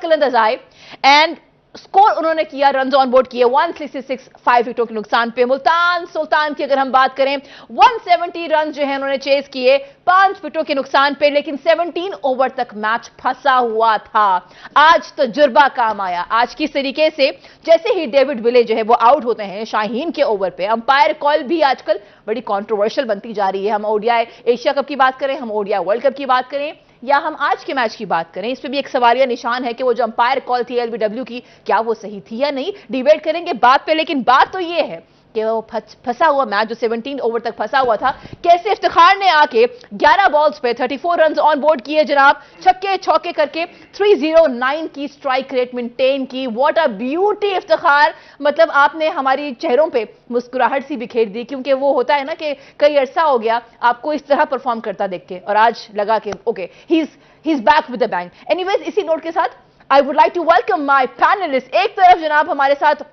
कलंदर्स आए and score उन्होंने किया, रन ऑन बोर्ड किए 166, 5 विकेटों के नुकसान पे। मुल्तान सुल्तान की अगर हम बात करें 170 रन जो है उन्होंने चेस किए 5 विकेटों के नुकसान पे, लेकिन 17 ओवर तक मैच फंसा हुआ था। आज तजुर्बा काम आया। आज किस तरीके से जैसे ही डेविड विले जो है वो आउट होते हैं शाहीन के ओवर पे, अंपायर कॉल भी आजकल बड़ी कंट्रोवर्शियल बनती जा रही है। हम ओडीआई एशिया कप की बात करें, हम ओडीआई वर्ल्ड कप की बात करें या हम आज के मैच की बात करें, इस पे भी एक सवालिया निशान है कि वो जो अंपायर कॉल थी एलबीडब्ल्यू की, क्या वो सही थी या नहीं। डिबेट करेंगे बात पे, लेकिन बात तो ये है कि वो फंसा हुआ मैच जो 17 ओवर तक फंसा हुआ था, कैसे इफ्तिखार ने आके 11 बॉल्स पे 34 रन ऑन बोर्ड किए जनाब, छक्के चौके करके 309 की स्ट्राइक रेट मेंटेन की। व्हाट अ ब्यूटी इफ्तिखार, मतलब आपने हमारी चेहरों पे मुस्कुराहट सी बिखेर दी, क्योंकि वो होता है ना कि कई अरसा हो गया आपको इस तरह परफॉर्म करता देख के, और आज लगा कि okay he is back with the bang. Anyways, इसी नोट के साथ I would like to welcome my panelist. एक तरफ जनाब हमारे साथ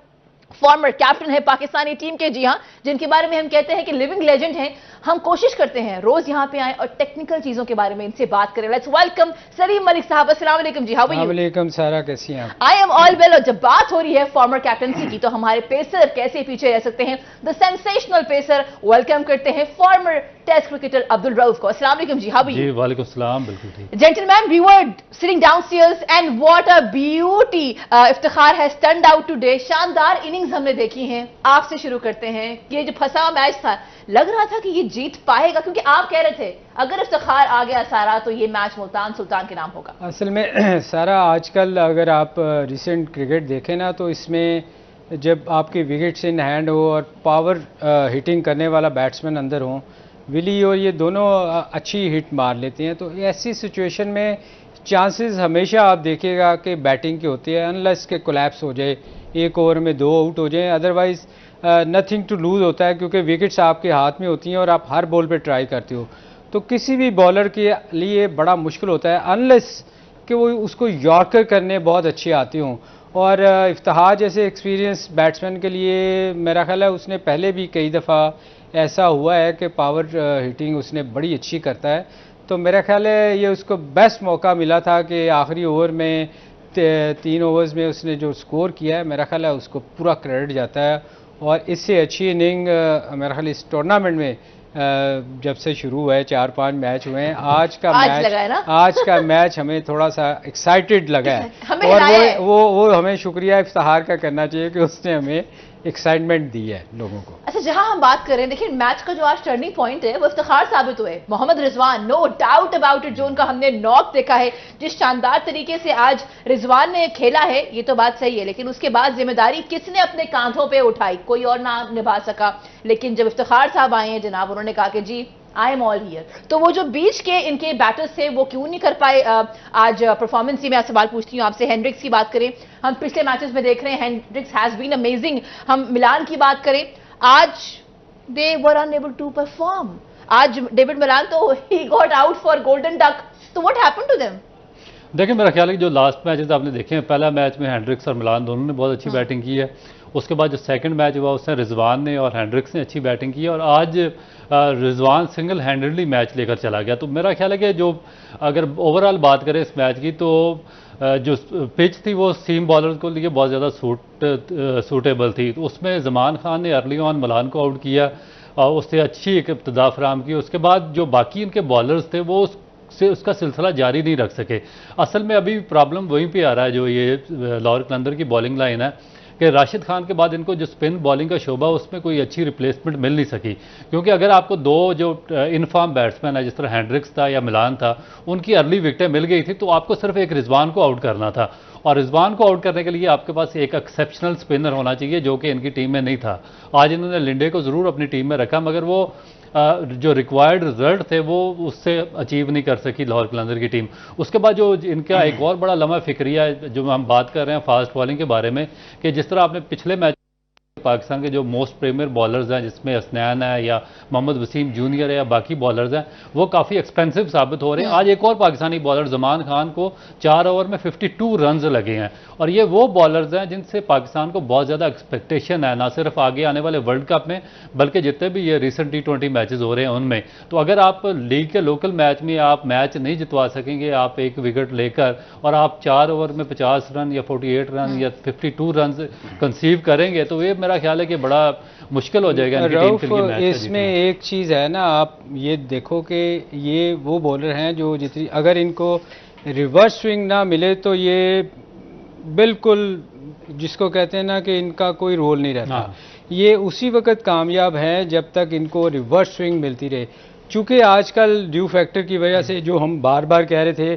फॉर्मर कैप्टन है पाकिस्तानी टीम के, जी हां, जिनके बारे में हम कहते हैं कि लिविंग लेजेंड हैं। हम कोशिश करते हैं रोज यहां पे आए और टेक्निकल चीजों के बारे में इनसे बात करें। लेट्स वेलकम सलीम मलिक साहब। अस्सलाम वालेकुम जी, हाउ आर यू? वालेकुम सारा, कैसी हैं आप? I am all well. और जब बात हो रही है फॉर्मर कैप्टनसी की तो हमारे पेसर कैसे पीछे रह सकते हैं। द सेंसेशनल पेसर, वेलकम करते हैं former test cricketer Abdul Rauf को। अस्सलाम वालेकुम जी, हाउ आर यू? जी वालेकुम सलाम, बिल्कुल ठीक। Gentlemen, we were sitting downstairs and what a beauty Iftikhar has turned out today। शानदार इनिंग्स हमने देखी हैं। आपसे शुरू करते हैं, ये जो फंसा हुआ मैच था, लग रहा था कि ये जीत पाएगा, क्योंकि आप कह रहे थे अगर इफ्तिखार आ गया सारा तो ये मैच मुल्तान सुल्तान के नाम होगा। असल में सारा आजकल अगर आप रिसेंट क्रिकेट देखें ना, तो इसमें जब आपके विकेट्स इन हैंड हो और पावर हिटिंग करने वाला बैट्समैन अंदर हो, विली और ये दोनों अच्छी हिट मार लेते हैं, तो ऐसी सिचुएशन में चांसेस हमेशा आप देखिएगा कि बैटिंग के होते हैं, अनलेस के कोलैप्स हो जाए, एक ओवर में 2 आउट हो जाए, अदरवाइज नथिंग टू लूज होता है, क्योंकि विकेट्स आपके हाथ में होती हैं और आप हर बॉल पे ट्राई करते हो। तो किसी भी बॉलर के लिए बड़ा मुश्किल होता है, अनलेस कि वो उसको यॉर्कर करने बहुत अच्छे आते हों। और इफ्तिखार जैसे एक्सपीरियंस बैट्समैन के लिए मेरा ख्याल है उसने पहले भी कई दफ़ा ऐसा हुआ है कि पावर हिटिंग उसने बड़ी अच्छी करता है। तो मेरा ख्याल है ये उसको बेस्ट मौका मिला था कि आखिरी ओवर में 3 ओवर्स में उसने जो स्कोर किया है, मेरा ख्याल है उसको पूरा क्रेडिट जाता है। और इससे अच्छी इनिंग मेरा ख्याल इस टूर्नामेंट में जब से शुरू हुआ है 4-5 मैच हुए हैं, आज का मैच हमें थोड़ा सा एक्साइटेड लगा है। और वो हमें शुक्रिया इफ्तिखार का करना चाहिए कि उसने हमें एक्साइटमेंट दी है लोगों को। अच्छा, जहां हम बात करें, देखिए मैच का जो आज टर्निंग पॉइंट है वो इफ्तिखार साबित हुए। Mohammad Rizwan, no doubt about it, जो उनका हमने नॉक देखा है, जिस शानदार तरीके से आज रिजवान ने खेला है, ये तो बात सही है, लेकिन उसके बाद जिम्मेदारी किसने अपने कांधों पे उठाई? कोई और ना निभा सका। लेकिन जब इफ्तिखार साहब आए हैं जनाब, उन्होंने कहा कि जी आई एम ऑल हियर। तो वो जो बीच के इनके बैटर्स थे वो क्यों नहीं कर पाए आज परफॉर्मेंस? मैं सवाल पूछती हूँ आपसे। हेंड्रिक्स की बात करें, हम पिछले मैचेस में देख रहे हैं हेंड्रिक्स हैज बीन अमेजिंग। हम मिलान की बात करें, आज दे वर अनएबल टू परफॉर्म। आज डेविड मिलान तो he got out for golden duck. तो व्हाट हैपेंड टू देम? देखिए, मेरा ख्याल है कि जो लास्ट मैचेस आपने देखे हैं, पहला मैच में हेंड्रिक्स और मिलान दोनों ने बहुत अच्छी बैटिंग की है। उसके बाद जो सेकंड मैच हुआ उसमें रिजवान ने और हेंड्रिक्स ने अच्छी बैटिंग की, और आज रिजवान सिंगल हैंडेडली मैच लेकर चला गया। तो मेरा ख्याल है कि जो अगर ओवरऑल बात करें इस मैच की, तो जो पिच थी वो सीम बॉलर को लिए बहुत ज़्यादा सूटेबल थी। तो उसमें जमान खान ने अर्ली ऑन मिलान को आउट किया और उससे अच्छी एक इब्तिदा फराम की। उसके बाद जो बाकी इनके बॉलर्स थे वो उसका सिलसिला जारी नहीं रख सके। असल में अभी प्रॉब्लम वहीं पे आ रहा है, जो ये लाहौर कलंदर की बॉलिंग लाइन है, कि राशिद खान के बाद इनको जो स्पिन बॉलिंग का शोबा उसमें कोई अच्छी रिप्लेसमेंट मिल नहीं सकी। क्योंकि अगर आपको 2 जो इनफॉर्म बैट्समैन है, जिस तरह हेंड्रिक्स था या मिलान था, उनकी अर्ली विकेटें मिल गई थी, तो आपको सिर्फ एक रिजवान को आउट करना था। और रिजवान को आउट करने के लिए आपके पास एक एक्सेप्शनल स्पिनर होना चाहिए, जो कि इनकी टीम में नहीं था। आज इन्होंने लिंडे को ज़रूर अपनी टीम में रखा, मगर वो जो रिक्वायर्ड रिजल्ट थे वो उससे अचीव नहीं कर सकी लाहौर कलंदर की टीम। उसके बाद जो इनका एक और बड़ा लम्हा फिक्रिया है, जो हम बात कर रहे हैं फास्ट बॉलिंग के बारे में, कि जिस तरह आपने पिछले मैच पाकिस्तान के जो मोस्ट प्रीमियर बॉलर्स हैं, जिसमें हसनैन है या मोहम्मद वसीम जूनियर है या बाकी बॉलर्स हैं, वो काफ़ी एक्सपेंसिव साबित हो रहे हैं। आज एक और पाकिस्तानी बॉलर जमान खान को 4 ओवर में 52 रन्स लगे हैं, और ये वो बॉलर्स हैं जिनसे पाकिस्तान को बहुत ज़्यादा एक्सपेक्टेशन है, ना सिर्फ आगे आने वाले वर्ल्ड कप में बल्कि जितने भी ये रिसेंट T20 मैचेस हो रहे हैं उनमें। तो अगर आप लीग के लोकल मैच में आप मैच नहीं जितवा सकेंगे, आप एक विकेट लेकर, और आप 4 ओवर में 50 रन या 48 रन या 52 रन कंसीव करेंगे, तो ये मेरा ख्याल है कि बड़ा मुश्किल हो जाएगा इनकी टीम के लिए मैच इसमें जीतना। एक चीज़ है ना, आप ये देखो कि ये वो बॉलर हैं जो जितनी अगर इनको रिवर्स स्विंग ना मिले तो ये बिल्कुल जिसको कहते हैं ना कि इनका कोई रोल नहीं रहता। हाँ। ये उसी वक्त कामयाब हैं जब तक इनको रिवर्स स्विंग मिलती रहे। चूँकि आजकल ड्यू फैक्टर की वजह से जो हम बार बार कह रहे थे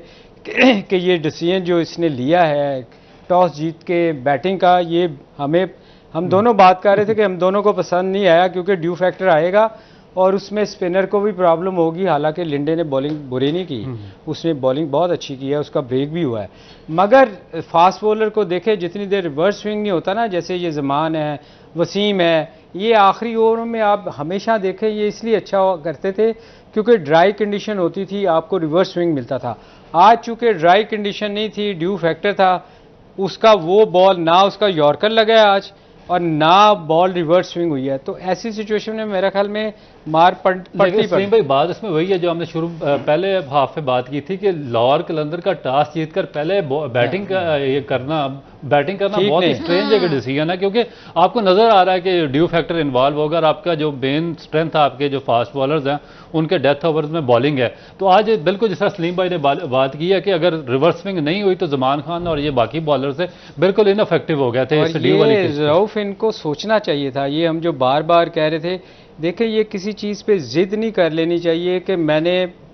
कि ये डिसीजन जो इसने लिया है टॉस जीत के बैटिंग का, ये हम दोनों बात कर रहे थे कि हम दोनों को पसंद नहीं आया, क्योंकि ड्यू फैक्टर आएगा और उसमें स्पिनर को भी प्रॉब्लम होगी। हालांकि लिंडे ने बॉलिंग बुरी नहीं की, उसने बॉलिंग बहुत अच्छी की है, उसका ब्रेक भी हुआ है, मगर फास्ट बॉलर को देखे जितनी देर रिवर्स स्विंग नहीं होता ना, जैसे ये जमान है, वसीम है, ये आखिरी ओवरों में आप हमेशा देखें ये इसलिए अच्छा करते थे क्योंकि ड्राई कंडीशन होती थी, आपको रिवर्स स्विंग मिलता था। आज चूंकि ड्राई कंडीशन नहीं थी, ड्यू फैक्टर था, उसका वो बॉल ना उसका यॉर्कर लगा है आज और ना बॉल रिवर्स स्विंग हुई है, तो ऐसी सिचुएशन में मेरा ख्याल में मार पड़ती सलीम भाई, बात इसमें वही है जो हमने पहले हाफ में बात की थी कि लाहौर कलंदर का टॉस जीतकर पहले बैटिंग करना बहुत ही स्ट्रेंज एक डिसीजन है, क्योंकि आपको नजर आ रहा है कि ड्यू फैक्टर इन्वॉल्व होगा और आपका जो मेन स्ट्रेंथ आपके जो फास्ट बॉलर्स हैं उनके डेथ ओवर्स में बॉलिंग है। तो आज बिल्कुल जिस तरह सलीम भाई ने बात की है कि अगर रिवर्स स्विंग नहीं हुई तो जमान खान और ये बाकी बॉलर्स है बिल्कुल इनफेक्टिव हो गए थे। रऊफ इनको सोचना चाहिए था, ये हम जो बार बार कह रहे थे, देखिए ये किसी चीज़ पे जिद नहीं कर लेनी चाहिए कि मैंने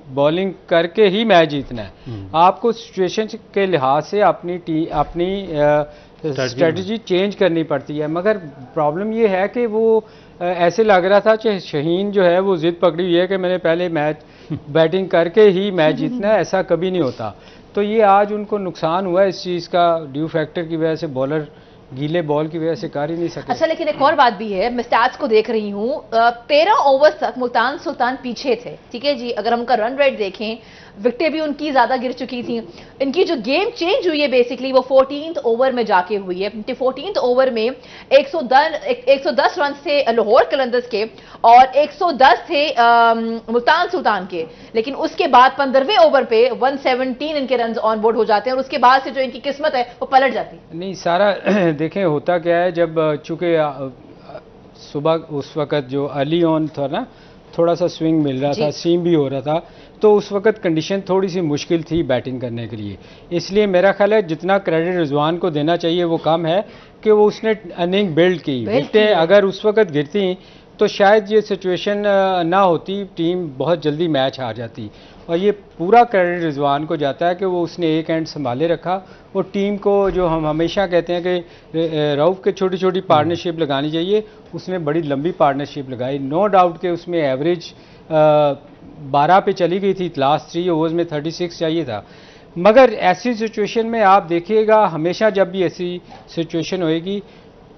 बॉलिंग करके ही मैच जीतना है। आपको सिचुएशन के लिहाज से अपनी स्ट्रेटजी चेंज करनी पड़ती है, मगर प्रॉब्लम ये है कि वो ऐसे लग रहा था कि शहीन जो है वो जिद पकड़ी हुई है कि मैंने पहले मैच बैटिंग करके ही मैच जीतना है, ऐसा कभी नहीं होता। तो ये आज उनको नुकसान हुआ इस चीज़ का, ड्यू फैक्टर की वजह से बॉलर गीले बॉल की वजह से कर ही नहीं सके। अच्छा, लेकिन एक और बात भी है, मैं स्टैट्स को देख रही हूँ, 13 ओवर तक मुल्तान सुल्तान पीछे थे, ठीक है जी। अगर हम उनका रन रेट देखें, विकेटें भी उनकी ज्यादा गिर चुकी थी। इनकी जो गेम चेंज हुई है बेसिकली वो 14th ओवर में जाके हुई है। 14th ओवर में 110 रन थे लाहौर कलंदर्स के और 110 थे मुल्तान सुल्तान के, लेकिन उसके बाद 15वें ओवर पे 117 इनके रन ऑन बोर्ड हो जाते हैं और उसके बाद से जो इनकी किस्मत है वो पलट जाती है। नहीं, सारा देखें होता क्या है, जब चूंकि सुबह उस वक्त जो अर्ली ऑन था ना, थोड़ा सा स्विंग मिल रहा था, सीम भी हो रहा था, तो उस वक्त कंडीशन थोड़ी सी मुश्किल थी बैटिंग करने के लिए। इसलिए मेरा ख्याल है जितना क्रेडिट रिजवान को देना चाहिए वो कम है कि वो उसने इनिंग बिल्ड की। विकेटें अगर उस वक्त गिरती तो शायद ये सिचुएशन ना होती, टीम बहुत जल्दी मैच हार जाती। और ये पूरा क्रेडिट रिजवान को जाता है कि वो उसने एक एंड संभाले रखा। वो टीम को, जो हम हमेशा कहते हैं कि रऊफ के छोटी छोटी पार्टनरशिप लगानी चाहिए, उसने बड़ी लंबी पार्टनरशिप लगाई। नो डाउट के उसमें एवरेज 12 पे चली गई थी, लास्ट 3 ओवर्स में 36 चाहिए था। मगर ऐसी सिचुएशन में आप देखिएगा, हमेशा जब भी ऐसी सिचुएशन होएगी,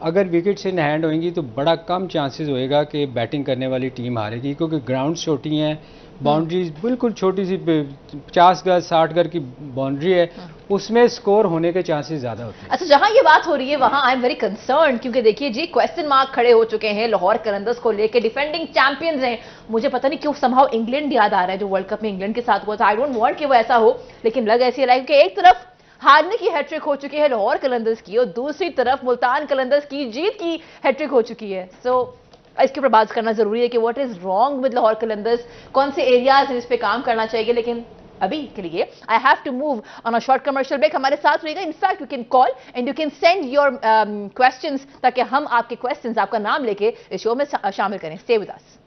अगर विकेट्स इन हैंड होंगी तो बड़ा कम चांसेस होएगा कि बैटिंग करने वाली टीम हारेगी, क्योंकि ग्राउंड छोटी हैं, बाउंड्रीज बिल्कुल छोटी सी 50 गज 60 गज की बाउंड्री है, उसमें स्कोर होने के चांसेस ज्यादा होते हैं। अच्छा, जहां ये बात हो रही है वहां आई एम वेरी कंसर्न, क्योंकि देखिए जी क्वेश्चन मार्क खड़े हो चुके हैं लाहौर कलंदर्स को लेके। डिफेंडिंग चैंपियंस हैं, मुझे पता नहीं क्यों समहाउ इंग्लैंड याद आ रहा है जो वर्ल्ड कप में इंग्लैंड के साथ हुआ था। आई डोंट वांट कि वो ऐसा हो, लेकिन लग ऐसी रहा है कि एक तरफ हारने की हैट्रिक हो चुकी है लाहौर कलंदर्स की और दूसरी तरफ मुल्तान कलंदर्स की जीत की हैट्रिक हो चुकी है। सो इसके ऊपर बात करना जरूरी है कि what is wrong with Lahore Qalandars, कौन से एरियाज हैं जिस पे काम करना चाहिए। लेकिन अभी के लिए I have to move on a short commercial break. हमारे साथ रहिएगा, in fact you can call and you can send your questions, ताकि हम आपके क्वेश्चंस, आपका नाम लेके इस शो में शामिल करें। Stay with us.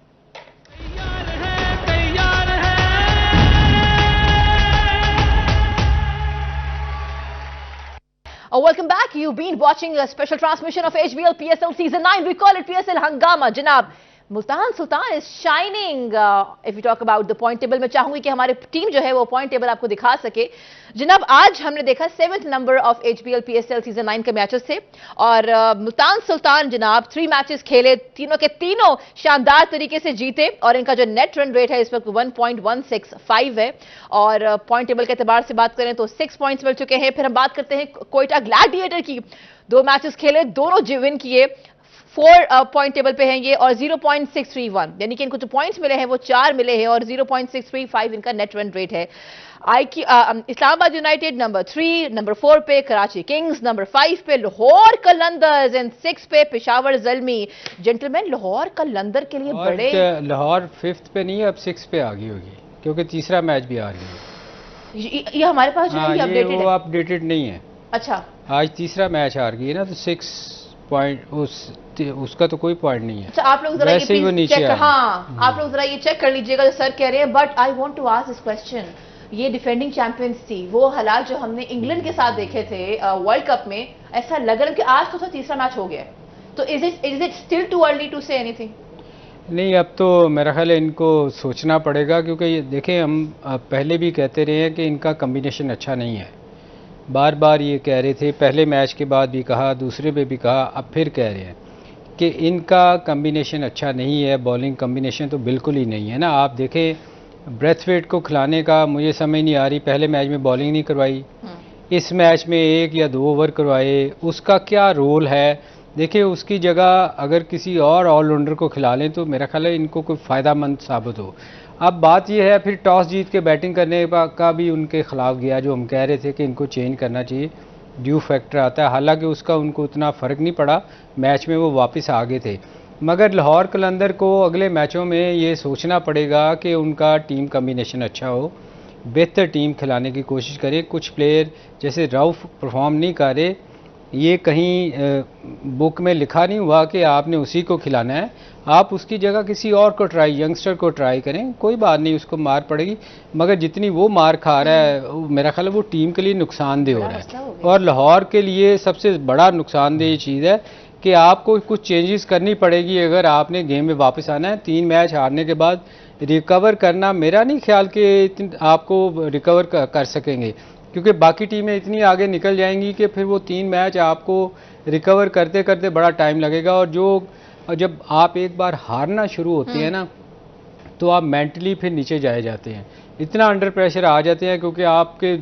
Welcome back. You've been watching a special transmission of HBL PSL Season 9. We call it PSL Hangama. जनाब, Multan Sultan is shining. If you talk about the point table, मैं चाहूंगी कि हमारी टीम जो है वो पॉइंट टेबल आपको दिखा सके। जनाब, आज हमने देखा 7th number of HBL PSL season 9 के मैचेस थे और मुल्तान सुल्तान जनाब 3 मैचेस खेले, तीनों के तीनों शानदार तरीके से जीते और इनका जो नेट रन रेट है इस वक्त 1.165 है। और पॉइंट टेबल के एतबार से बात करें तो 6 पॉइंट्स मिल चुके हैं। फिर हम बात करते हैं कोयटा ग्लैडिएटर की, 2 मैचेस खेले, दोनों विन किए, 4 पॉइंट टेबल पे हैं ये और 0.631, यानी कि इनको जो पॉइंट्स मिले हैं वो 4 मिले हैं और 0.635 इनका नेट रन रेट है। इस्लामाबाद यूनाइटेड नंबर 3, नंबर 4 पे कराची किंग्स, नंबर 5 पे लाहौर कलंदर्स एंड 6 पे पेशावर ज़ल्मी। जेंटलमैन, लाहौर कलंदर के लिए बड़े, लाहौर 5th पे नहीं अब 6 पे आ गई होगी क्योंकि तीसरा मैच भी आ गई है। ये हमारे पास जो है ये अपडेटेड है। अपडेटेड नहीं है। अच्छा, आज तीसरा मैच हार गई है ना, तो 6 पॉइंट उसका तो कोई पॉइंट नहीं है। अच्छा, आप लोग जरा ये चेक, हाँ आप लोग जरा ये चेक कर लीजिएगा जो सर कह रहे हैं। But I want to ask this question, ये डिफेंडिंग चैंपियंस थी, वो हालात जो हमने इंग्लैंड के साथ देखे थे वर्ल्ड कप में, ऐसा लग रहा है कि आज तो तीसरा मैच हो गया, तो is it still too early to say anything? नहीं, अब तो मेरा ख्याल है इनको सोचना पड़ेगा, क्योंकि ये देखें, हम पहले भी कहते रहे हैं कि इनका कम्बिनेशन अच्छा नहीं है। बार बार ये कह रहे थे, पहले मैच के बाद भी कहा, दूसरे पे भी कहा, अब फिर कह रहे हैं कि इनका कम्बिनेशन अच्छा नहीं है। बॉलिंग कम्बिनेशन तो बिल्कुल ही नहीं है ना। आप देखें, ब्रेथवेट को खिलाने का मुझे समझ नहीं आ रही, पहले मैच में बॉलिंग नहीं करवाई, इस मैच में 1 या 2 ओवर करवाए, उसका क्या रोल है? देखिए, उसकी जगह अगर किसी और ऑलराउंडर को खिला लें तो मेरा ख्याल है इनको कोई फ़ायदामंद साबित हो। अब बात यह है, फिर टॉस जीत के बैटिंग करने का भी उनके खिलाफ गया, जो हम कह रहे थे कि इनको चेंज करना चाहिए, ड्यू फैक्टर आता है। हालांकि उसका उनको उतना फ़र्क नहीं पड़ा, मैच में वो वापस आ गए थे। मगर लाहौर कलंदर को अगले मैचों में ये सोचना पड़ेगा कि उनका टीम कम्बिनेशन अच्छा हो, बेहतर टीम खिलाने की कोशिश करे। कुछ प्लेयर जैसे रऊफ परफॉर्म नहीं कर रहे, ये कहीं बुक में लिखा नहीं हुआ कि आपने उसी को खिलाना है, आप उसकी जगह किसी और को यंगस्टर को ट्राई करें, कोई बात नहीं, उसको मार पड़ेगी। मगर जितनी वो मार खा रहा है, मेरा ख्याल है वो टीम के लिए नुकसानदेह हो रहा है। और लाहौर के लिए सबसे बड़ा नुकसानदेह चीज़ है कि आपको कुछ चेंजेस करनी पड़ेगी अगर आपने गेम में वापस आना है। 3 मैच हारने के बाद रिकवर करना, मेरा नहीं ख्याल कि आपको रिकवर कर सकेंगे, क्योंकि बाकी टीमें इतनी आगे निकल जाएंगी कि फिर वो 3 मैच आपको रिकवर करते करते बड़ा टाइम लगेगा। और जब आप एक बार हारना शुरू होते हैं ना, तो आप मेंटली फिर नीचे जाए जाते हैं, इतना अंडर प्रेशर आ जाते हैं, क्योंकि आपके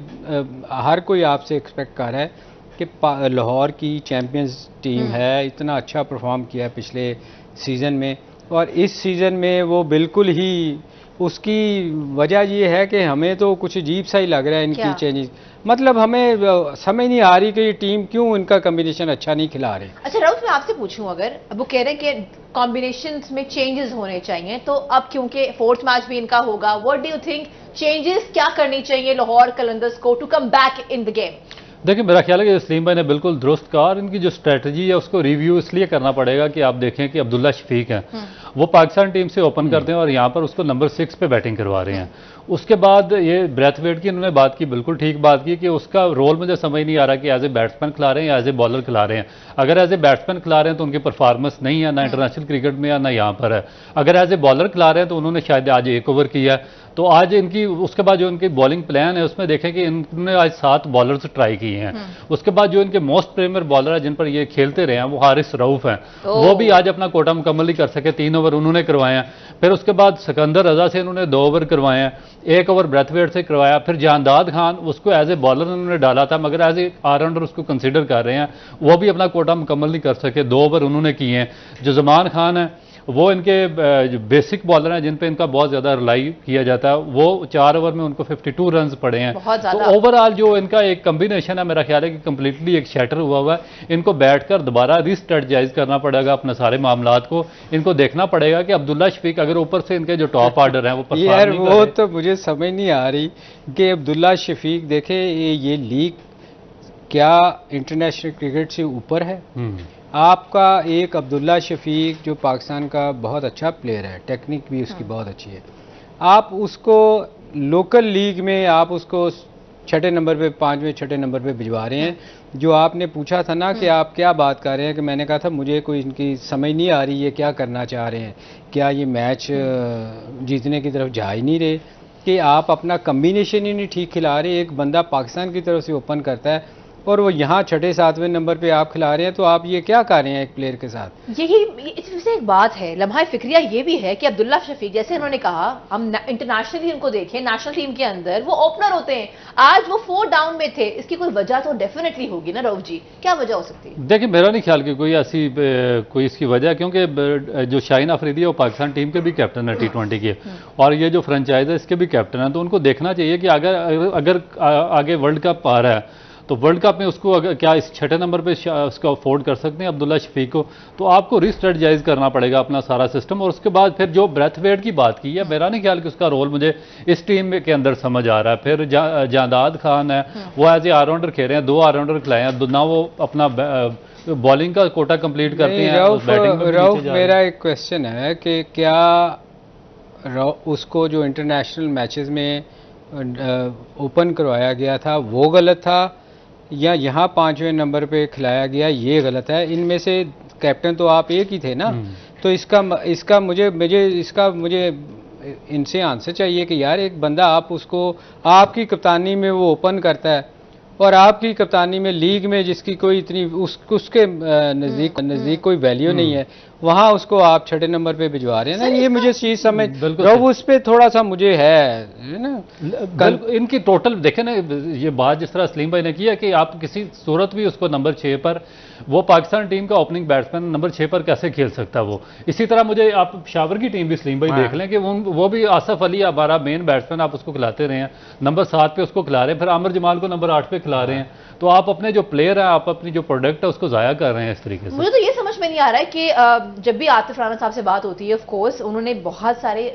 हर कोई आपसे एक्सपेक्ट कर रहा है कि लाहौर की चैम्पियंस टीम है, इतना अच्छा परफॉर्म किया है पिछले सीज़न में, और इस सीज़न में वो बिल्कुल ही, उसकी वजह ये है कि हमें तो कुछ अजीब सा ही लग रहा है इनकी चेंजेस। मतलब हमें समझ नहीं आ रही कि ये टीम क्यों इनका कॉम्बिनेशन अच्छा नहीं खिला रहे। अच्छा राउत, मैं आपसे पूछूं, अगर अब वो कह रहे हैं कि कॉम्बिनेशंस में चेंजेस होने चाहिए, तो अब क्योंकि 4th मैच भी इनका होगा, what do you think changes क्या करनी चाहिए लाहौर कलंदर्स को to come back in the game? देखिए, मेरा ख्याल है कि सलीम भाई ने बिल्कुल दुरुस्त कहा, और इनकी जो स्ट्रेटजी है उसको रिव्यू इसलिए करना पड़ेगा कि आप देखें कि अब्दुल्ला शफीक हैं, वो पाकिस्तान टीम से ओपन करते हैं और यहाँ पर उसको नंबर 6 पे बैटिंग करवा रहे हैं। उसके बाद ये ब्रेथवेट की उन्होंने बात की, बिल्कुल ठीक बात की, कि उसका रोल मुझे समझ नहीं आ रहा कि एज ए बैट्समैन खिला रहे हैं या एज ए बॉलर खिला रहे हैं। अगर एज ए बैट्समैन खिला रहे हैं तो उनकी परफॉर्मेंस नहीं है, ना इंटरनेशनल क्रिकेट में या ना यहाँ पर है। अगर एज ए बॉलर खिला रहे हैं तो उन्होंने शायद आज 1 ओवर किया है, तो आज इनकी, उसके बाद जो इनकी बॉलिंग प्लान है उसमें देखें कि इन्होंने आज 7 बॉलर्स ट्राई किए हैं। उसके बाद जो इनके मोस्ट प्रीमियर बॉलर है जिन पर ये खेलते रहे हैं, वो हारिस रऊफ हैं, वो भी आज अपना कोटा मुकम्मल नहीं कर सके, 3 ओवर उन्होंने करवाए हैं। फिर उसके बाद सिकंदर रजा से इन्होंने 2 ओवर करवाए हैं, 1 ओवर ब्रेथवेट से करवाया। फिर जानदाद खान, उसको एज ए बॉलर उन्होंने डाला था, मगर एज ए ऑलराउंडर उसको कंसीडर कर रहे हैं, वो भी अपना कोटा मुकम्मल नहीं कर सके, 2 ओवर उन्होंने किए हैं। जो जमान खान है, वो इनके जो बेसिक बॉलर हैं जिन पे इनका बहुत ज़्यादा रिलाई किया जाता है, वो 4 ओवर में उनको 52 रन पड़े हैं। तो ओवरऑल जो इनका एक कम्बिनेशन है, मेरा ख्याल है कि कम्प्लीटली एक शैटर हुआ हुआ है। इनको बैठकर दोबारा रीस्ट्रेटजाइज करना पड़ेगा अपने सारे मामलात को। इनको देखना पड़ेगा कि अब्दुल्ला शफीक, अगर ऊपर से इनके जो टॉप ऑर्डर हैं वो यार वो तो मुझे समझ नहीं आ रही कि अब्दुल्ला शफीक, देखे ये लीग क्या इंटरनेशनल क्रिकेट से ऊपर है? आपका एक अब्दुल्ला शफीक जो पाकिस्तान का बहुत अच्छा प्लेयर है, टेक्निक भी उसकी बहुत अच्छी है, आप उसको लोकल लीग में आप उसको छठे नंबर पे, 5वें छठे नंबर पे भिजवा रहे हैं। जो आपने पूछा था ना कि आप क्या बात कर रहे हैं, कि मैंने कहा था मुझे कोई इनकी समझ नहीं आ रही ये क्या करना चाह रहे हैं, क्या ये मैच जीतने की तरफ जा ही नहीं रहे, कि आप अपना कम्बिनेशन ही नहीं ठीक खिला रहे। एक बंदा पाकिस्तान की तरफ से ओपन करता है और वो यहाँ छठे 7वें नंबर पे आप खिला रहे हैं, तो आप ये क्या कर रहे हैं एक प्लेयर के साथ? यही इसमें एक बात है, लम्हा फिक्रिया ये भी है कि अब्दुल्ला शफीक, जैसे उन्होंने कहा हम इंटरनेशनली उनको देखें, नेशनल टीम के अंदर वो ओपनर होते हैं, आज वो 4 डाउन में थे, इसकी कोई वजह तो डेफिनेटली होगी ना रऊफ जी, क्या वजह हो सकती है? देखिए, मेरा नहीं ख्याल कि कोई ऐसी कोई इसकी वजह, क्योंकि जो शाहीन अफरीदी है वो पाकिस्तान टीम के भी कैप्टन है T20 के, और ये जो फ्रेंचाइज है इसके भी कैप्टन है, तो उनको देखना चाहिए कि अगर आगे वर्ल्ड कप आ रहा है तो वर्ल्ड कप में उसको अगर क्या इस छठे नंबर पे उसको अफोर्ड कर सकते हैं अब्दुल्ला शफीक को, तो आपको रिस्ट्रेटजाइज करना पड़ेगा अपना सारा सिस्टम। और उसके बाद फिर जो ब्रेथ वेट की बात की है, मेरा नहीं ख्याल कि उसका रोल मुझे इस टीम के अंदर समझ आ रहा है। फिर जांदाद खान है, वो एज ए ऑलराउंडर खेल रहे हैं, 2 ऑलराउंडर खिलाए हैं, ना वो अपना बॉलिंग का कोटा कंप्लीट करते हैं, रऊफ मेरा एक क्वेश्चन है कि क्या उसको जो इंटरनेशनल मैचेस में ओपन करवाया गया था वो गलत था, या यहाँ 5वें नंबर पे खिलाया गया ये गलत है? इनमें से कैप्टन तो आप एक ही थे ना, तो इसका मुझे इनसे आंसर चाहिए कि यार एक बंदा आप उसको आपकी कप्तानी में वो ओपन करता है और आपकी कप्तानी में लीग में जिसकी कोई इतनी उसके नज़दीक कोई वैल्यू नहीं है, वहाँ उसको आप छठे नंबर पे भिजवा रहे हैं ना, ये मुझे चीज समझ रहो, उस पे थोड़ा सा मुझे है ना। इनकी टोटल देखें ना, ये बात जिस तरह सलीम भाई ने किया कि आप किसी सूरत भी उसको नंबर 6 पर, वो पाकिस्तान टीम का ओपनिंग बैट्समैन नंबर 6 पर कैसे खेल सकता है वो। इसी तरह मुझे आप शावर की टीम भी सलीम भाई देख लें कि वो भी आसफ अली हमारा मेन बैट्समैन, आप उसको खिलाते रहे हैं, नंबर 7 पे उसको खिला रहे हैं, फिर आमिर जमाल को नंबर 8 पे खिला रहे हैं, तो आप अपने जो प्लेयर है, आप अपनी जो प्रोडक्ट है उसको जाया कर रहे हैं इस तरीके से। मुझे तो ये समझ में नहीं आ रहा है कि जब भी आतिफ राना साहब से बात होती है, ऑफ कोर्स उन्होंने बहुत सारे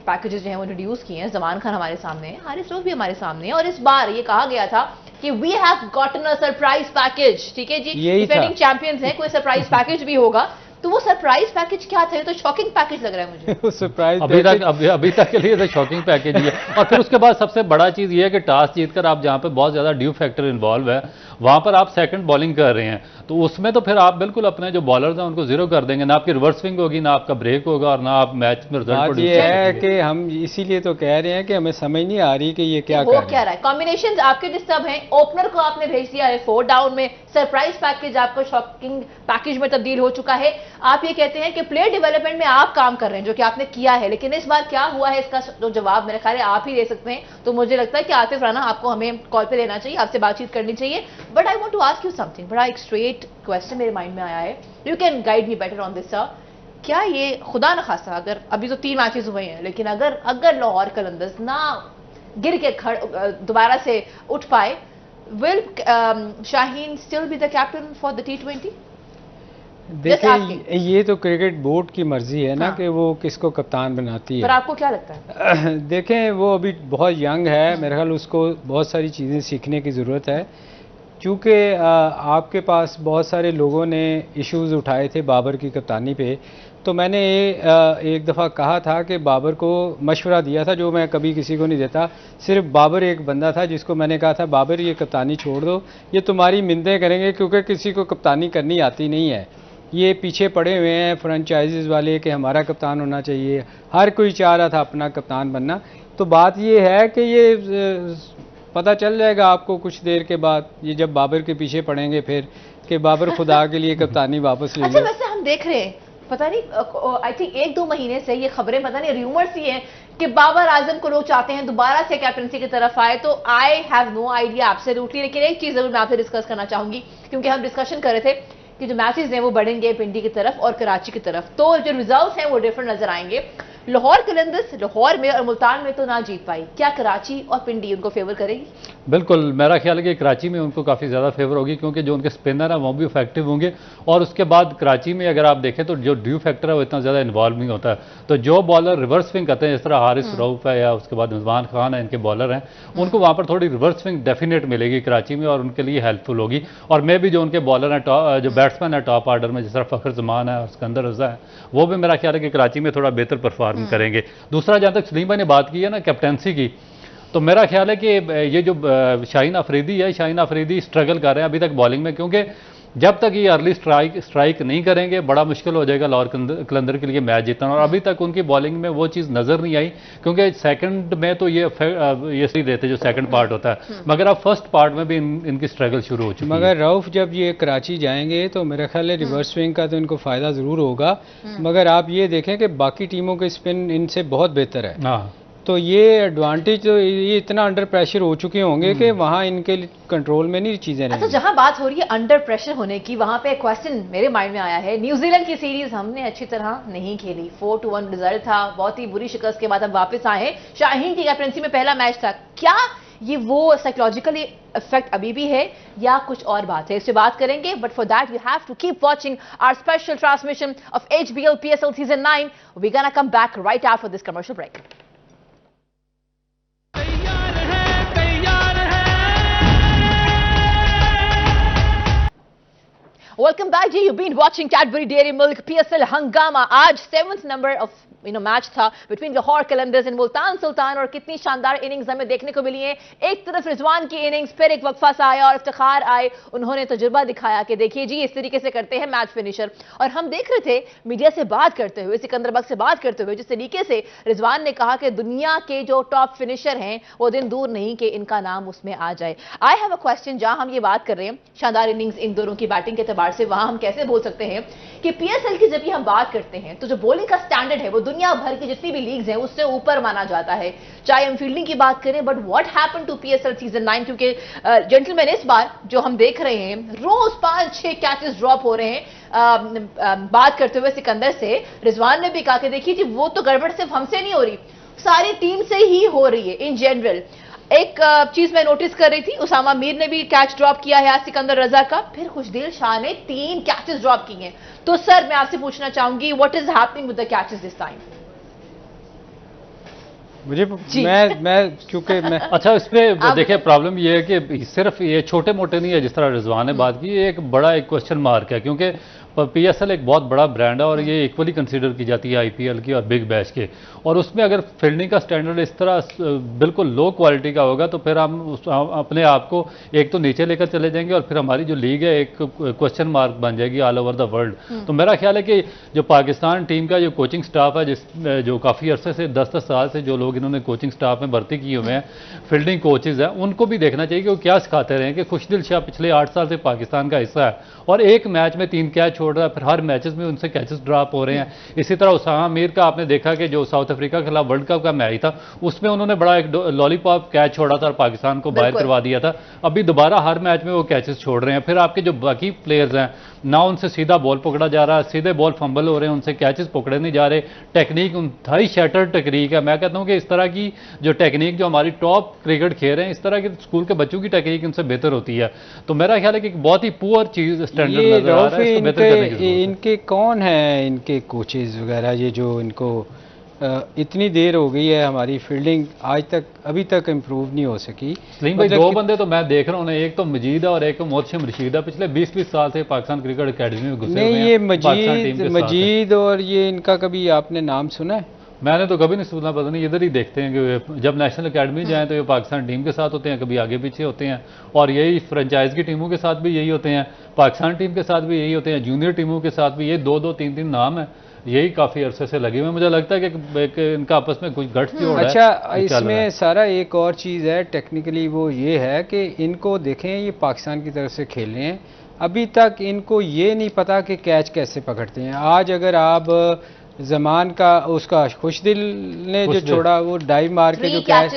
पैकेजेस जो हैं वो इंट्रोड्यूस किए हैं, जमान खान हमारे सामने है, हारिस रऊफ भी हमारे सामने है, और इस बार ये कहा गया था कि we have gotten a surprise package. ठीक है जी, डिफेंडिंग चैंपियंस हैं, कोई सरप्राइज पैकेज भी होगा, तो वो सरप्राइज पैकेज क्या था? ये तो शॉकिंग पैकेज लग रहा है मुझे। सरप्राइज अभी तक के लिए तो शॉकिंग पैकेज ही है। और फिर उसके बाद सबसे बड़ा चीज ये है कि टॉस जीतकर आप जहां पे बहुत ज्यादा ड्यू फैक्टर इन्वॉल्व है, वहां पर आप सेकंड बॉलिंग कर रहे हैं, तो उसमें तो फिर आप बिल्कुल अपने जो बॉलर्स हैं उनको जीरो कर देंगे, ना आपकी रिवर्स स्विंग होगी, ना आपका ब्रेक होगा, और ना आप मैच में रिजल्ट। ये है कि हम इसीलिए तो कह रहे हैं कि हमें समझ नहीं आ रही कि ये क्या हो क्या रहा है। कॉम्बिनेशंस आपके डिस्टर्ब हैं, ओपनर को आपने भेज दिया है 4 डाउन में, सरप्राइज पैकेज आपको शॉकिंग पैकेज में तब्दील हो चुका है। आप ये कहते हैं कि प्लेयर डेवलपमेंट में आप काम कर रहे हैं, जो कि आपने किया है, लेकिन इस बार क्या हुआ है इसका जो जवाब मेरे ख्याल है आप ही दे सकते हैं। तो मुझे लगता है कि आतिफ राना आपको हमें कॉल पे लेना चाहिए, आपसे बातचीत करनी चाहिए। But I want to ask you something, बड़ा एक स्ट्रेट क्वेश्चन मेरे माइंड में आया है, you can guide me better on this sir. क्या ये खुदा न खासा, अगर अभी तो 3 मैचेस हुए हैं, लेकिन अगर लाहौर कलंदर्स ना गिर के दोबारा से उठ पाए, will Shaheen still be the captain for the T20? देखिए ये तो क्रिकेट बोर्ड की मर्जी है ना कि वो किसको कप्तान बनाती है। पर आपको क्या लगता है? देखें वो अभी बहुत यंग है, मेरे ख्याल उसको बहुत सारी चीज़ें सीखने की ज़रूरत है। चूँकि आपके पास बहुत सारे लोगों ने इश्यूज़ उठाए थे बाबर की कप्तानी पे, तो मैंने एक दफ़ा कहा था कि बाबर को मशवरा दिया था, जो मैं कभी किसी को नहीं देता, सिर्फ बाबर एक बंदा था जिसको मैंने कहा था बाबर ये कप्तानी छोड़ दो, ये तुम्हारी मिन्नतें करेंगे क्योंकि किसी को कप्तानी करनी आती नहीं है, ये पीछे पड़े हुए हैं फ्रेंचाइजीज वाले कि हमारा कप्तान होना चाहिए, हर कोई चाह रहा था अपना कप्तान बनना। तो बात ये है कि ये पता चल जाएगा आपको कुछ देर के बाद, ये जब बाबर के पीछे पड़ेंगे फिर कि बाबर खुदा के लिए कप्तानी वापस ले। अच्छा, वैसे हम देख रहे हैं, पता नहीं आई थिंक 1-2 महीने से ये खबरें, पता नहीं रूमर्स ही हैं कि बाबर आजम को लोग चाहते हैं दोबारा से कैप्टनसी की तरफ आए। तो I have no idea absolutely, लेकिन एक चीज जरूर मैं आपसे डिस्कस करना चाहूंगी, क्योंकि हम डिस्कशन कर रहे थे कि जो मैचेस हैं वो बढ़ेंगे पिंडी की तरफ और कराची की तरफ, तो जो रिजल्ट्स हैं वो डिफरेंट नजर आएंगे। लाहौर कलंदर्स लाहौर में और मुल्तान में तो ना जीत पाई, क्या कराची और पिंडी उनको फेवर करेगी? बिल्कुल, मेरा ख्याल है कि कराची में उनको काफ़ी ज़्यादा फेवर होगी, क्योंकि जो उनके स्पिनर हैं वो भी इफेक्टिव होंगे, और उसके बाद कराची में अगर आप देखें तो जो ड्यू फैक्टर है वो इतना ज़्यादा इन्वॉल्व नहीं होता है। तो जो बॉलर रिवर्स स्विंग करते हैं, जिस तरह हारिस रऊफ है या उसके बाद उस्मान खान है, इनके बॉलर हैं, उनको वहाँ पर थोड़ी रिवर्स स्विंग डेफिनेट मिलेगी कराची में, और उनके लिए हेल्पफुल होगी। और मे भी जो उनके बॉलर हैं, जो बैट्समैन है टॉप ऑर्डर में, जिस तरह फ़खर जमान है और सिकंदर रज़ा है, वो भी मेरा ख्याल है कि कराची में थोड़ा बेहतर परफॉर्म करेंगे। दूसरा, जहाँ तक सलीम भाई ने बात की है ना कैप्टनसी की, तो मेरा ख्याल है कि ये जो शाहीन अफरीदी है, शाहीन अफरीदी स्ट्रगल कर रहे हैं अभी तक बॉलिंग में, क्योंकि जब तक ये अर्ली स्ट्राइक नहीं करेंगे बड़ा मुश्किल हो जाएगा लाहौर कलंदर के लिए मैच जीतना। और अभी तक उनकी बॉलिंग में वो चीज़ नज़र नहीं आई, क्योंकि सेकंड में तो ये सही रहते जो सेकंड पार्ट होता है, मगर अब फर्स्ट पार्ट में भी इनकी स्ट्रगल शुरू हो चुकी है। मगर रऊफ जब ये कराची जाएंगे तो मेरा ख्याल है रिवर्स स्विंग का तो इनको फ़ायदा ज़रूर होगा, मगर आप ये देखें कि बाकी टीमों के स्पिन इनसे बहुत बेहतर है। हाँ, तो ये एडवांटेज तो ये इतना अंडर प्रेशर हो चुके होंगे कि वहाँ इनके कंट्रोल में नहीं चीजें रहेंगी। अच्छा, जहां बात हो रही है अंडर प्रेशर होने की, वहां पे एक क्वेश्चन मेरे माइंड में आया है। न्यूजीलैंड की सीरीज हमने अच्छी तरह नहीं खेली, 4-1 रिजल्ट था, बहुत ही बुरी शिकस्त के बाद हम वापस आए हैं। शाहीन की कैप्टनसी में पहला मैच था, क्या ये वो साइकोलॉजिकली इफेक्ट अभी भी है या कुछ और बात है, इससे बात करेंगे। But for that we have to keep watching our special transmission of HBL PSL season 9। We gonna come back right after this commercial break. Welcome back जी, you been watching Cadbury Dairy Milk PSL Hungama. आज 7th number of match था between Lahore Qalandars and Multan Sultan, और कितनी शानदार innings हमें देखने को मिली है। एक तरफ रिजवान की इनिंग्स, फिर एक वक्फा सा आया और इफ्तिखार आए, उन्होंने तजुर्बा दिखाया कि देखिए जी इस तरीके से करते हैं मैच फिनिशर। और हम देख रहे थे मीडिया से बात करते हुए, सिकंदर बख्श से बात करते हुए, जिस तरीके से रिजवान ने कहा कि दुनिया के जो टॉप फिनिशर हैं वो दिन दूर नहीं कि इनका नाम उसमें आ जाए। आई हैव अ क्वेश्चन, जहां हम ये बात कर रहे हैं शानदार इनिंग्स इन दोनों की बैटिंग के एतबार से, वहां हम कैसे बोल सकते हैं कि PSL की जब भी हम बात करते हैं तो जो बॉलिंग का स्टैंडर्ड है वो दुनिया भर की जितनी भी लीग्स हैं उससे ऊपर माना जाता है, चाहे हम फील्डिंग की बात करें। But what happened to PSL season 9, क्योंकि जेंटलमैन इस बार जो हम देख रहे हैं रोज 5-6 कैचेस ड्रॉप हो रहे हैं। बात करते हुए सिकंदर से रिजवान ने भी कहा कि देखिए जी वो तो गड़बड़ सिर्फ हमसे नहीं हो रही, सारी टीम से ही हो रही है इन जनरल। एक चीज मैं नोटिस कर रही थी, उसामा मीर ने भी कैच ड्रॉप किया है आज सिकंदर रजा का, फिर खुशदिल शाह ने 3 कैचेस ड्रॉप किए हैं। तो सर मैं आपसे पूछना चाहूंगी, what is happening with the catches this time? मुझे मैं क्योंकि मैं अच्छा, इस पे देखिए प्रॉब्लम ये है कि सिर्फ ये छोटे मोटे नहीं है जिस तरह रिजवान ने बात की, ये एक बड़ा एक क्वेश्चन मार्क है, क्योंकि PSL एक बहुत बड़ा ब्रांड है और ये इक्वली कंसीडर की जाती है IPL की और बिग बैश के। और उसमें अगर फील्डिंग का स्टैंडर्ड इस तरह बिल्कुल लो क्वालिटी का होगा तो फिर हम अपने आप को एक तो नीचे लेकर चले जाएंगे और फिर हमारी जो लीग है एक क्वेश्चन मार्क बन जाएगी ऑल ओवर द वर्ल्ड। तो मेरा ख्याल है कि जो पाकिस्तान टीम का जो कोचिंग स्टाफ है, जो काफ़ी अरसे से 10-10 साल से जो लोग इन्होंने कोचिंग स्टाफ में भर्ती किए हुए हैं, फील्डिंग कोचेज हैं, उनको भी देखना चाहिए कि वो क्या सिखाते रहे हैं। कि खुशदिल शाह पिछले 8 साल से पाकिस्तान का हिस्सा है और एक मैच में 3 कैच छोड़ रहा है, फिर हर मैचेस में उनसे कैचेस ड्रॉप हो रहे हैं। इसी तरह उसामा मीर का आपने देखा कि जो साउथ अफ्रीका के खिलाफ वर्ल्ड कप का मैच था उसमें उन्होंने बड़ा एक लॉलीपॉप कैच छोड़ा था और पाकिस्तान को बाहर करवा दिया था। अभी दोबारा हर मैच में वो कैचेस छोड़ रहे हैं। फिर आपके जो बाकी प्लेयर्स हैं ना उनसे सीधा बॉल पकड़ा जा रहा है, सीधे बॉल फंबल हो रहे हैं, उनसे कैचेस पकड़े नहीं जा रहे। टेक्निक इंतहाई शैटर्ड टेक्निक है। मैं कहता हूं कि इस तरह की जो टेक्निक जो हमारी टॉप क्रिकेट खेल रहे हैं, इस तरह के स्कूल के बच्चों की टेक्निक उनसे बेहतर होती है। तो मेरा ख्याल है कि बहुत ही पुअर चीज स्टैंडर्ड नजर आ रहा है, इसको बेहतर करने की जरूरत है। इनके कौन है इनके कोचेज वगैरह, ये जो इनको इतनी देर हो गई है, हमारी फील्डिंग आज तक अभी तक इम्प्रूव नहीं हो सकी। सलीम भाई, 2 बंदे तो मैं देख रहा हूँ, एक तो मजीद है और एक मोहसिन रशीद है। पिछले 20-20 साल से पाकिस्तान क्रिकेट अकेडमी में घुसे हुए हैं। नहीं, ये मजीद और ये इनका कभी आपने नाम सुना है? मैंने तो कभी नहीं सुना, पता नहीं, इधर ही देखते हैं कि जब नेशनल अकेडमी जाएं तो ये पाकिस्तान टीम के साथ होते हैं, कभी आगे पीछे होते हैं, और यही फ्रेंचाइज की टीमों के साथ भी यही होते हैं, पाकिस्तान टीम के साथ भी यही होते हैं, जूनियर टीमों के साथ भी ये 2-2, 3-3 नाम है, यही काफ़ी अरसे से लगे हुए। मुझे लगता है कि इनका आपस में कुछ गट्स जोड़ है। अच्छा, इसमें सारा एक और चीज़ है टेक्निकली, वो ये है कि इनको देखें ये पाकिस्तान की तरफ से खेल रहे हैं, अभी तक इनको ये नहीं पता कि कैच कैसे पकड़ते हैं। आज अगर आप जमान का उसका खुशदिल ने जो छोड़ा वो डाइव मार के जो कैच,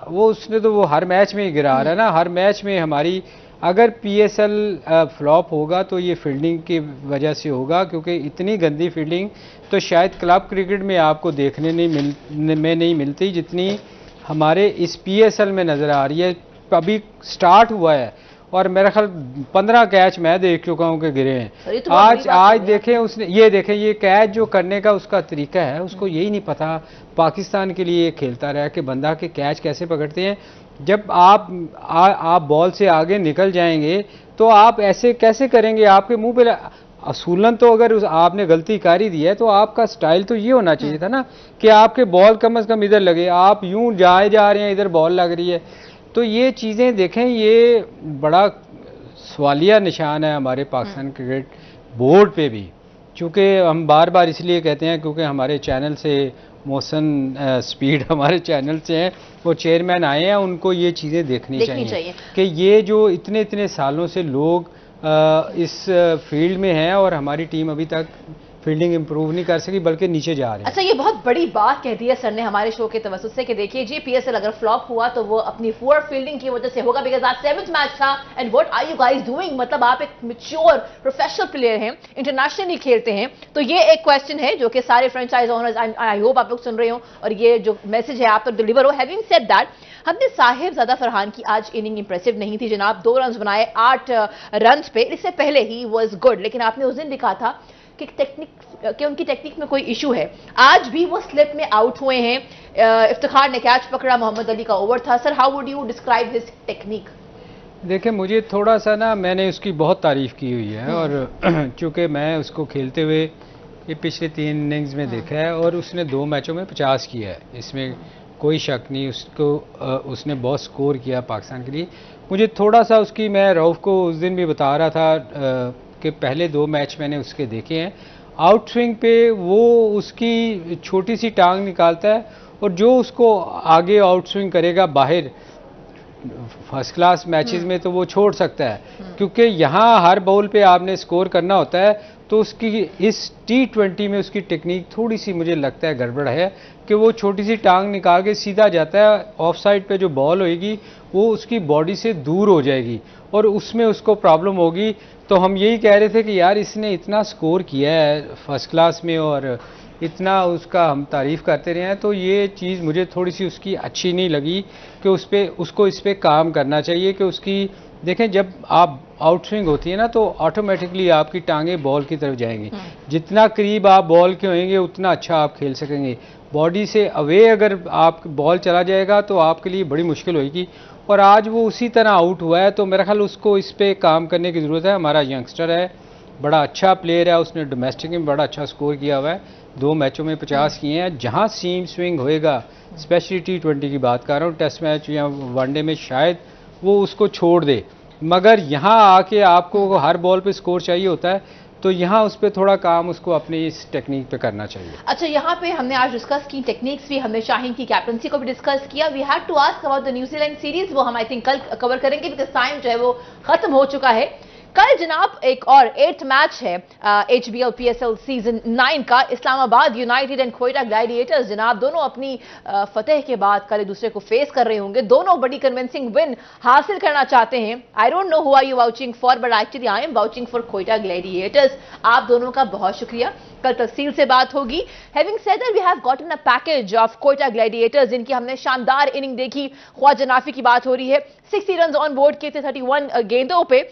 वो उसने तो वो हर मैच में ही गिरा रहा है ना, हर मैच में हमारी। अगर PSL फ्लॉप होगा तो ये फील्डिंग की वजह से होगा, क्योंकि इतनी गंदी फील्डिंग तो शायद क्लब क्रिकेट में आपको देखने नहीं मिलती जितनी हमारे इस PSL में नज़र आ रही है। अभी स्टार्ट हुआ है और मेरा ख्याल 15 कैच मैं देख चुका हूं कि गिरे हैं। तो आज देखें उसने, ये देखें ये कैच जो करने का उसका तरीका है, उसको यही नहीं पता पाकिस्तान के लिए खेलता रहा कि बंदा के कैच कैसे पकड़ते हैं। जब आप बॉल से आगे निकल जाएंगे तो आप ऐसे कैसे करेंगे, आपके मुंह पे असूलन तो अगर आपने गलती कर ही दी है तो आपका स्टाइल तो ये होना चाहिए था ना कि आपके बॉल कम से कम इधर लगे, आप यूं जाए जा रहे हैं, इधर बॉल लग रही है। तो ये चीज़ें देखें, ये बड़ा सवालिया निशान है हमारे पाकिस्तान क्रिकेट बोर्ड पे भी, क्योंकि हम बार बार इसलिए कहते हैं क्योंकि हमारे चैनल से मोशन स्पीड हमारे चैनल से हैं, वो चेयरमैन आए हैं, उनको ये चीज़ें देखनी चाहिए कि ये जो इतने इतने सालों से लोग इस फील्ड में हैं और हमारी टीम अभी तक फील्डिंग इंप्रूव नहीं कर सकी बल्कि नीचे जा रही है। अच्छा, ये बहुत बड़ी बात कह दी है सर ने हमारे शो के तवज्जुह से कि देखिए जी पीएसएल अगर फ्लॉप हुआ तो वो अपनी पुअर फील्डिंग की वजह से होगा, बिकॉज आज 7th मैच था and what are you guys doing, मतलब आप एक मैच्योर प्रोफेशनल प्लेयर हैं, इंटरनेशनली खेलते हैं। तो ये एक क्वेश्चन है जो कि सारे फ्रेंचाइज ओनर्स, आई होप आप लोग सुन रहे हो और ये जो मैसेज है आप तक डिलीवर हो। हैविंग सेड दैट, हमने साहिबजादा फरहान की आज इनिंग इंप्रेसिव नहीं थी जनाब, 2 रन बनाए 8 रन पे, इससे पहले ही वाज गुड, लेकिन आपने उस दिन लिखा था कि उनकी टेक्निक में कोई इशू है। आज भी वो स्लिप में आउट हुए हैं, इफ्तिखार ने कैच पकड़ा, मोहम्मद अली का ओवर था। Sir, how would you describe his technique? देखिए, मुझे थोड़ा सा ना, मैंने उसकी बहुत तारीफ की हुई है और चूंकि मैं उसको खेलते हुए ये पिछले 3 इनिंग्स में देखा है और उसने 2 मैचों में 50 किया है, इसमें कोई शक नहीं। उसने बहुत स्कोर किया पाकिस्तान के लिए। मुझे थोड़ा सा उसकी, मैं रऊफ को उस दिन भी बता रहा था कि पहले 2 मैच मैंने उसके देखे हैं, आउट स्विंग पे वो उसकी छोटी सी टांग निकालता है और जो उसको आगे आउट स्विंग करेगा बाहर फर्स्ट क्लास मैचेस में तो वो छोड़ सकता है, क्योंकि यहाँ हर बॉल पे आपने स्कोर करना होता है। तो उसकी इस T20 में उसकी टेक्निक थोड़ी सी मुझे लगता है गड़बड़ है कि वो छोटी सी टांग निकाल के सीधा जाता है, ऑफ साइड पे जो बॉल होएगी वो उसकी बॉडी से दूर हो जाएगी और उसमें उसको प्रॉब्लम होगी। तो हम यही कह रहे थे कि यार इसने इतना स्कोर किया है फर्स्ट क्लास में और इतना उसका हम तारीफ़ करते रहे हैं, तो ये चीज़ मुझे थोड़ी सी उसकी अच्छी नहीं लगी कि उसको इस पर काम करना चाहिए कि उसकी, देखें जब आप आउट स्विंग होती है ना तो ऑटोमेटिकली आपकी टांगें बॉल की तरफ जाएंगी, जितना करीब आप बॉल के होंगे उतना अच्छा आप खेल सकेंगे। बॉडी से अवे अगर आप बॉल चला जाएगा तो आपके लिए बड़ी मुश्किल होगी और आज वो उसी तरह आउट हुआ है। तो मेरा ख्याल उसको इस पर काम करने की ज़रूरत है। हमारा यंगस्टर है, बड़ा अच्छा प्लेयर है, उसने डोमेस्टिक में बड़ा अच्छा स्कोर किया हुआ है, 2 मैचों में 50 किए हैं। जहां सीम स्विंग होएगा, स्पेशली T20 की बात कर रहा हूँ, टेस्ट मैच या वनडे में शायद वो उसको छोड़ दे, मगर यहाँ आके आपको हर बॉल पे स्कोर चाहिए होता है, तो यहाँ उस पर थोड़ा काम उसको अपनी इस टेक्निक पे करना चाहिए। अच्छा, यहाँ पे हमने आज डिस्कस की टेक्निक्स भी, हमने शाहीन की कैप्टनसी को भी डिस्कस किया। We had to ask about the New Zealand series, वो हम आई थिंक कल कवर करेंगे बिकॉज टाइम जो है वो खत्म हो चुका है। कल जनाब एक और 8th मैच है HBL PSL सीजन 9 का, Islamabad United and Quetta Gladiators जनाब दोनों अपनी फतेह के बाद कल एक दूसरे को फेस कर रहे होंगे। दोनों बड़ी कन्विंसिंग विन हासिल करना चाहते हैं। I don't know who are you vouching for, but actually I am vouching for Quetta Gladiators. आप दोनों का बहुत शुक्रिया, कल तफसील से बात होगी। Having said that we have gotten a package of Quetta Gladiators, जिनकी हमने शानदार इनिंग देखी। ख्वाजा नाफी की बात हो रही है, 60 रन ऑन बोर्ड किए थे 31 गेंदों पे।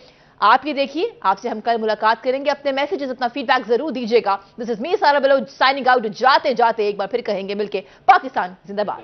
आप ये देखिए, आपसे हम कल मुलाकात करेंगे। अपने मैसेजेस, अपना फीडबैक जरूर दीजिएगा। दिस इज मी सारा बलोच साइनिंग आउट। जाते जाते एक बार फिर कहेंगे मिलके, पाकिस्तान जिंदाबाद।